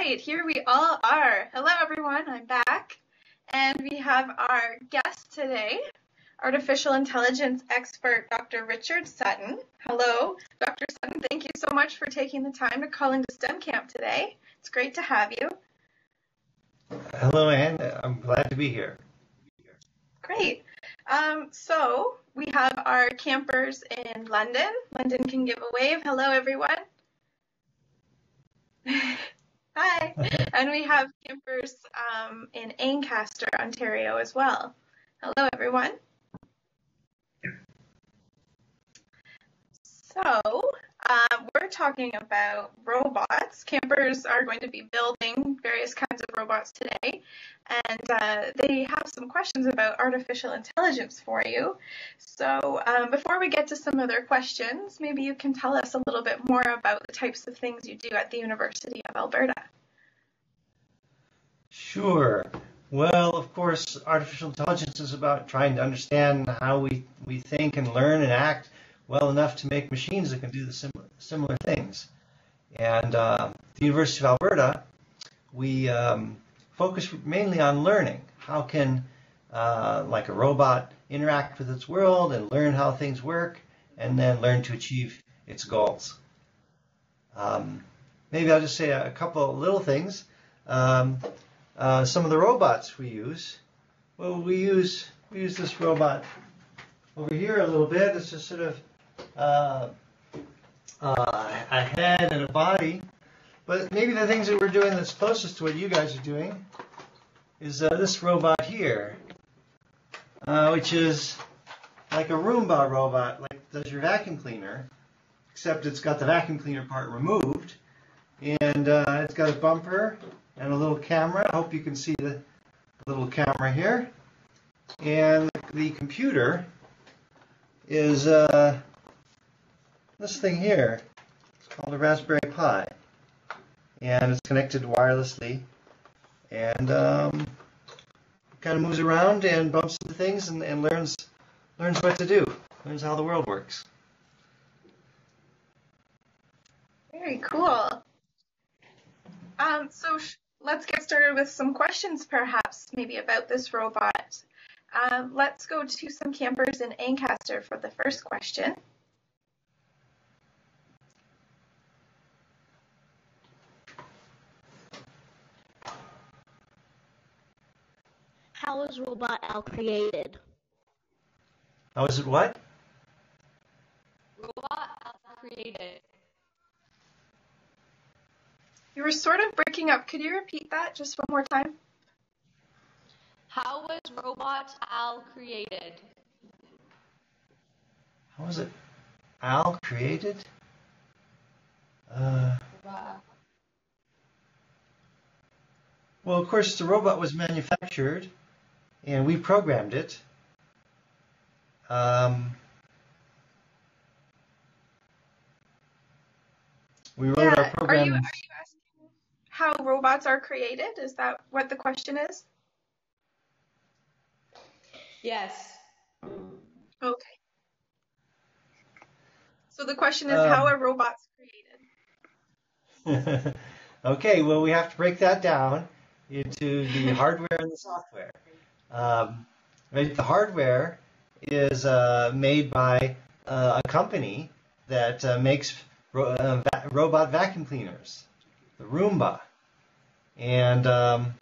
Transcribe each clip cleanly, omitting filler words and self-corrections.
right, here we all are. Hello everyone, I'm back. And we have our guest today, artificial intelligence expert Dr. Richard Sutton. Hello, Dr. Sutton, thank you so much for taking the time to call into STEM Camp today. It's great to have you. Hello, Anne. I'm glad to be here. Great. So we have our campers in London. London can give a wave. Hello everyone. Hi. And we have campers in Ancaster, Ontario as well. Hello, everyone. So we're talking about robots. Campers are going to be building various kinds of robots today, and they have some questions about artificial intelligence for you. So before we get to some other questions, maybe you can tell us a little bit more about the types of things you do at the University of Alberta. Sure. Well, of course, artificial intelligence is about trying to understand how we think and learn and act well enough to make machines that can do the similar things. And at the University of Alberta, we focus mainly on learning. How can, like a robot, interact with its world and learn how things work, and then learn to achieve its goals. Maybe I'll just say a couple of little things. Some of the robots we use. Well, we use this robot over here a little bit. It's just sort of a head and a body. But maybe the things that we're doing that's closest to what you guys are doing is this robot here, which is like a Roomba robot, like does your vacuum cleaner, except it's got the vacuum cleaner part removed, and it's got a bumper and a little camera. I hope you can see the little camera here. And the computer is this thing here. It's called a Raspberry Pi. And it's connected wirelessly. And kind of moves around and bumps into things and learns what to do. Learns how the world works. Very cool. So let's get started with some questions, perhaps, maybe about this robot. Let's go to some campers in Ancaster for the first question. How was Robot Al created? How is it what? Robot Al created. You were sort of breaking up. Could you repeat that just one more time? How was Robot Al created? How was it Al created? Well, of course, the robot was manufactured, and we programmed it. We wrote our program. Are you asking how robots are created? Is that what the question is? Yes. Okay. So the question is, how are robots created? Okay, well, we have to break that down into the hardware and the software. Right, the hardware is made by a company that makes robot vacuum cleaners, the Roomba. And the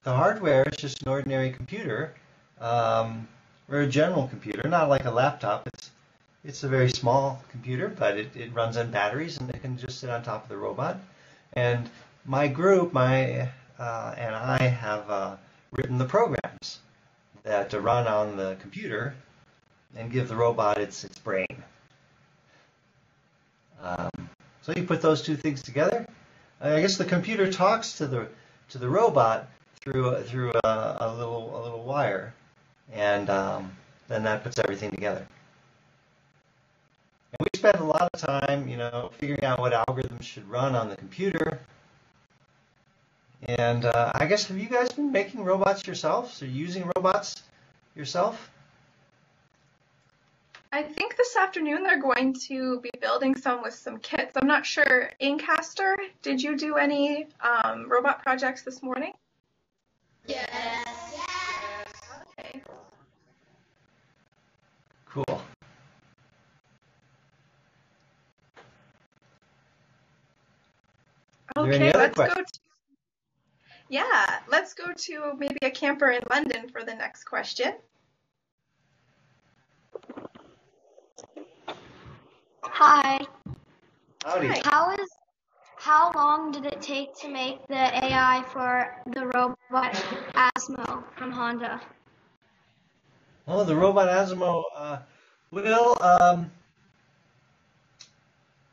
hardware is just an ordinary computer, or a general computer, not like a laptop. It's a very small computer, but it runs on batteries, and it can just sit on top of the robot. And my group, and I have written the programs that run on the computer and give the robot its brain. So you put those two things together. I guess the computer talks to the robot through a little wire, and then that puts everything together. And we spent a lot of time, figuring out what algorithms should run on the computer. And I guess, have you guys been making robots yourselves or using robots yourself? I think this afternoon they're going to be building some with some kits. I'm not sure. Incaster, did you do any robot projects this morning? Yes. Okay. Cool. Are there any Okay, other let's go questions? to, yeah, let's go to maybe a camper in London for the next question. Hi. Howdy. Hi. How long did it take to make the AI for the robot Asmo from Honda? Oh, the robot Asimo. Well,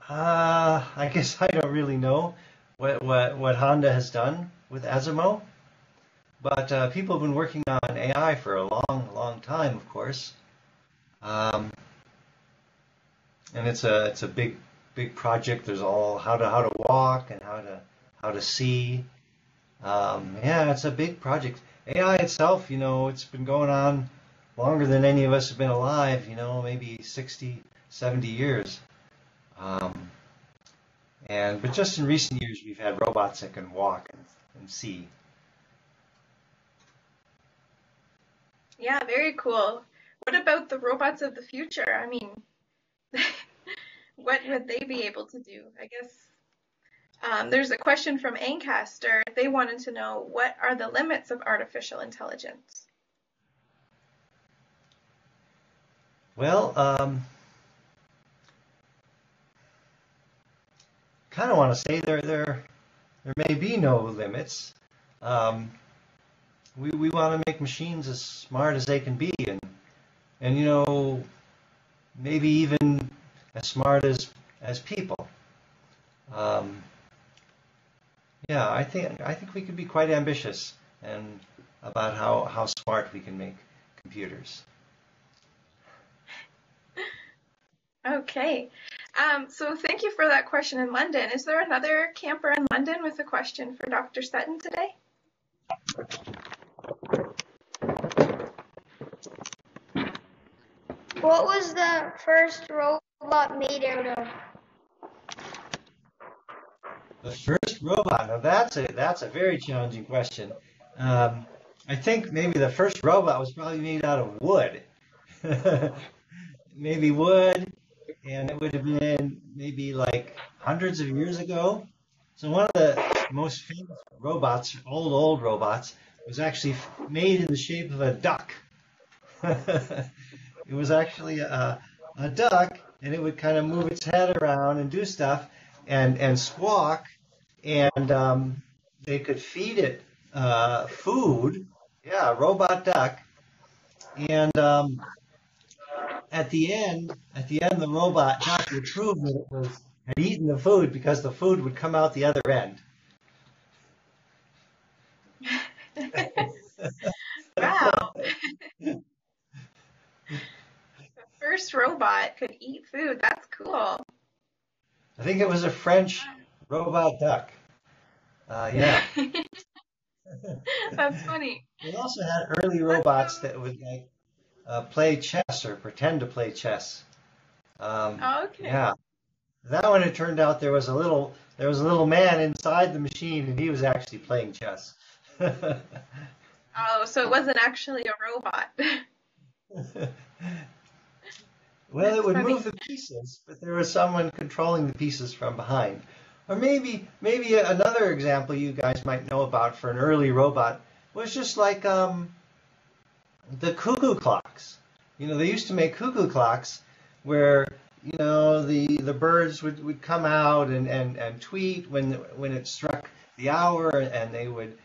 I guess I don't really know what Honda has done with Asimo, but people have been working on AI for a long time, of course. Um, and it's a big project. There's all how to walk and how to see. Yeah, it's a big project. AI itself, it's been going on longer than any of us have been alive. Maybe 60, 70 years. Um, but just in recent years, we've had robots that can walk and see. Yeah, very cool. What about the robots of the future? I mean, what would they be able to do? I guess there's a question from Ancaster. They wanted to know what are the limits of artificial intelligence? Well, kind of want to say there may be no limits. Um, we want to make machines as smart as they can be, and maybe even as smart as people. Um, yeah, I think we could be quite ambitious and about how smart we can make computers. Okay. So thank you for that question in London. Is there another camper in London with a question for Dr. Sutton today? What was the first robot made out of? The first robot. Now that's a very challenging question. Um, I think maybe the first robot was probably made out of wood. Maybe wood, and it would have been maybe like hundreds of years ago. So one of the most famous robots, old robots, was actually made in the shape of a duck. It was actually a duck, and it would kind of move its head around and do stuff and squawk, and they could feed it food. Yeah, a robot duck. And at the end, the robot duck would prove that it had eaten the food because the food would come out the other end. Wow. The first robot could eat food. That's cool. I think it was a French robot duck. Yeah. That's funny. We also had early Let's robots go. that would like play chess or pretend to play chess. Okay. Yeah, that one it turned out there was a little man inside the machine and he was actually playing chess. Oh, so it wasn't actually a robot. Well, it That's would funny. move the pieces, but there was someone controlling the pieces from behind. Or maybe another example you guys might know about for an early robot was just like the cuckoo clocks. They used to make cuckoo clocks where the birds would come out and tweet when it struck the hour, and they would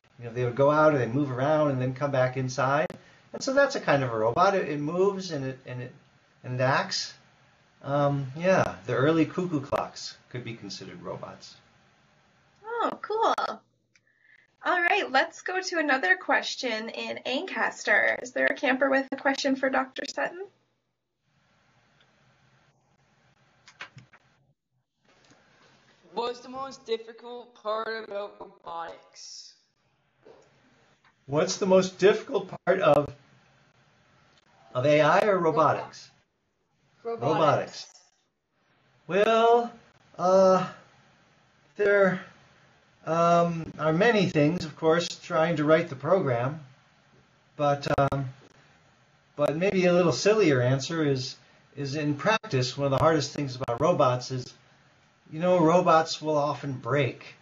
go out and they'd move around and then come back inside. And so that's a kind of a robot. It moves and it acts. Yeah, the early cuckoo clocks could be considered robots. Oh, cool. All right, let's go to another question in Ancaster. Is there a camper with a question for Dr. Sutton? What's the most difficult part about robotics? What's the most difficult part of AI or robotics? Robotics. Well, there are many things, of course, trying to write the program, but maybe a little sillier answer is in practice, one of the hardest things about robots is, robots will often break,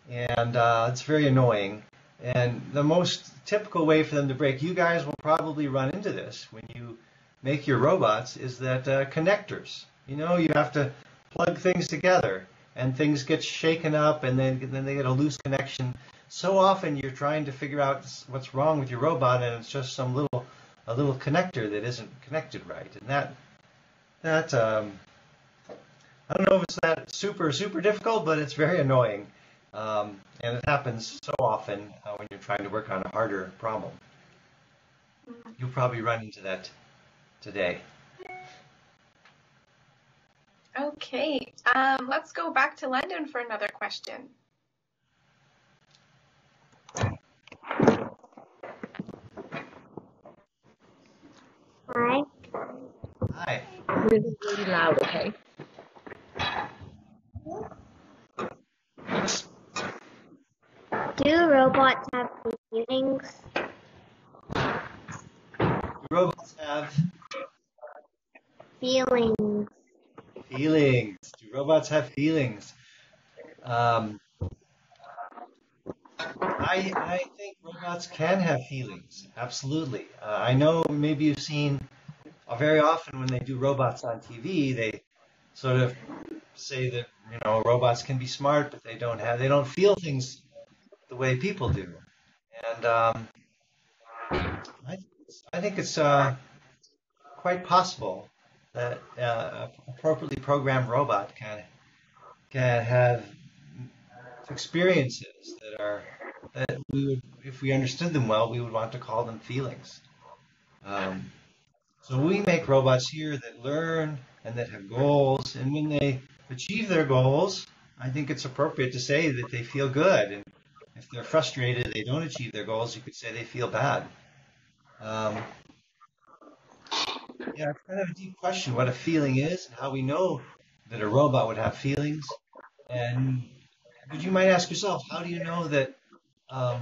and it's very annoying. And the most typical way for them to break, you guys will probably run into this when you make your robots, is that connectors. You have to plug things together, and things get shaken up, and then they get a loose connection. So often you're trying to figure out what's wrong with your robot, and it's just a little connector that isn't connected right, and that I don't know if it's that super difficult, but it's very annoying, and it happens so often when you're trying to work on a harder problem. You'll probably run into that today. Okay, let's go back to London for another question. Hi. Hi. Really, really loud, okay? Do robots have feelings? Do robots have Feelings. feelings? Do robots have feelings? I think robots can have feelings, absolutely. I know maybe you've seen very often when they do robots on TV, they sort of say that robots can be smart, but they don't feel things the way people do. And I think it's quite possible that an appropriately programmed robot can have experiences that we would, if we understood them well, we would want to call them feelings. So we make robots here that learn and that have goals, and when they achieve their goals, I think it's appropriate to say that they feel good. And if they're frustrated, they don't achieve their goals, you could say they feel bad. Yeah, it's kind of a deep question what a feeling is and how we know that a robot would have feelings. But you might ask yourself, how do you know that other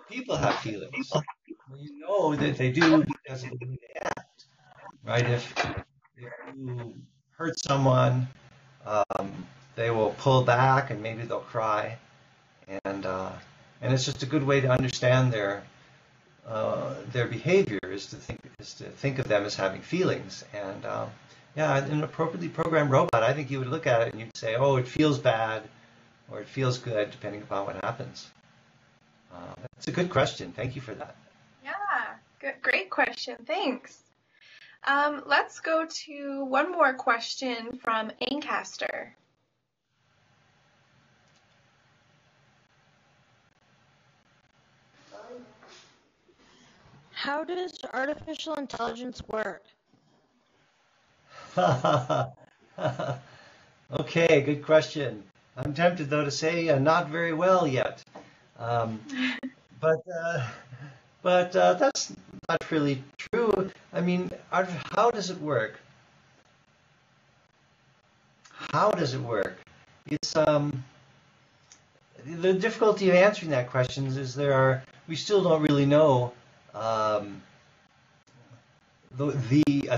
people have feelings? Well, you know that they do because of the way they act, right? If you hurt someone, they will pull back and maybe they'll cry, and it's just a good way to understand their behavior is to think of them as having feelings. And yeah, an appropriately programmed robot, I think you would look at it and you'd say, oh, it feels bad or it feels good, depending upon what happens. That's a good question. Thank you for that. Yeah, good, great question. Thanks. Let's go to one more question from Ancaster. How does artificial intelligence work? Okay, good question. I'm tempted, though, to say not very well yet. But that's not really true. I mean, how does it work? How does it work? It's the difficulty of answering that question is we still don't really know a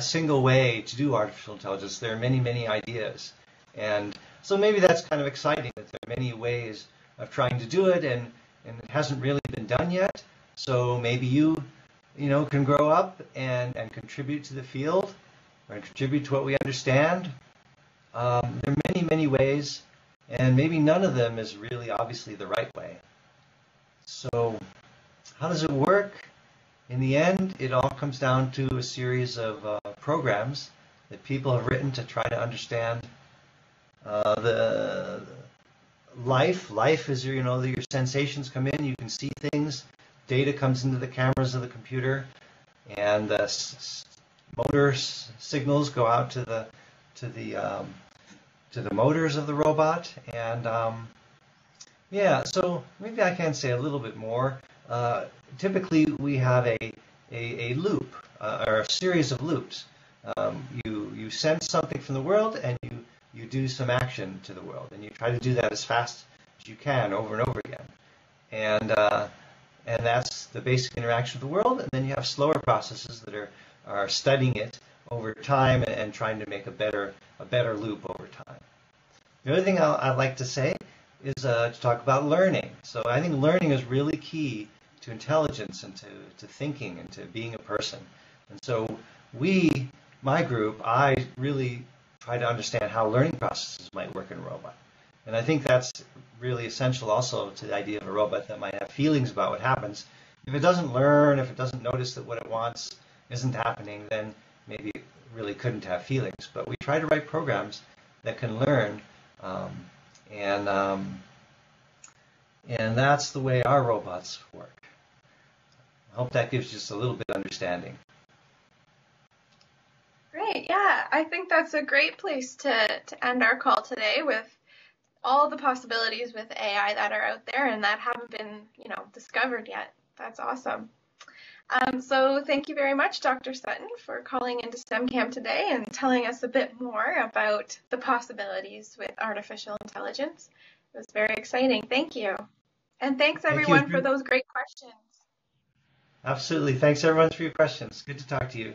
single way to do artificial intelligence. There are many ideas, and so maybe that's kind of exciting that there are many ways of trying to do it, and it hasn't really been done yet. So maybe you can grow up and contribute to the field or contribute to what we understand. There are many ways, and maybe none of them is really obviously the right way. So how does it work? In the end, it all comes down to a series of programs that people have written to try to understand the life. Life is your sensations come in, you can see things, data comes into the cameras of the computer, and the motor signals go out to the motors of the robot. And yeah, so maybe I can say a little bit more. Typically, we have a loop or a series of loops. You sense something from the world, and you do some action to the world, and you try to do that as fast as you can over and over again. And that's the basic interaction with the world. And then you have slower processes that are studying it over time and trying to make a better loop over time. The other thing I'd like to say is to talk about learning. So I think learning is really key to intelligence and to thinking and to being a person. And so my group, I really try to understand how learning processes might work in a robot. And I think that's really essential also to the idea of a robot that might have feelings about what happens. If it doesn't learn, if it doesn't notice that what it wants isn't happening, then maybe it really couldn't have feelings. But we try to write programs that can learn, and that's the way our robots work. I hope that gives you just a little bit of understanding. Great, yeah. I think that's a great place to end our call today, with all the possibilities with AI that are out there and that haven't been, discovered yet. That's awesome. So thank you very much, Dr. Sutton, for calling into STEM Camp today and telling us a bit more about the possibilities with artificial intelligence. It was very exciting. Thank you. And thanks everyone for those great questions. Absolutely. Thanks everyone for your questions. Good to talk to you.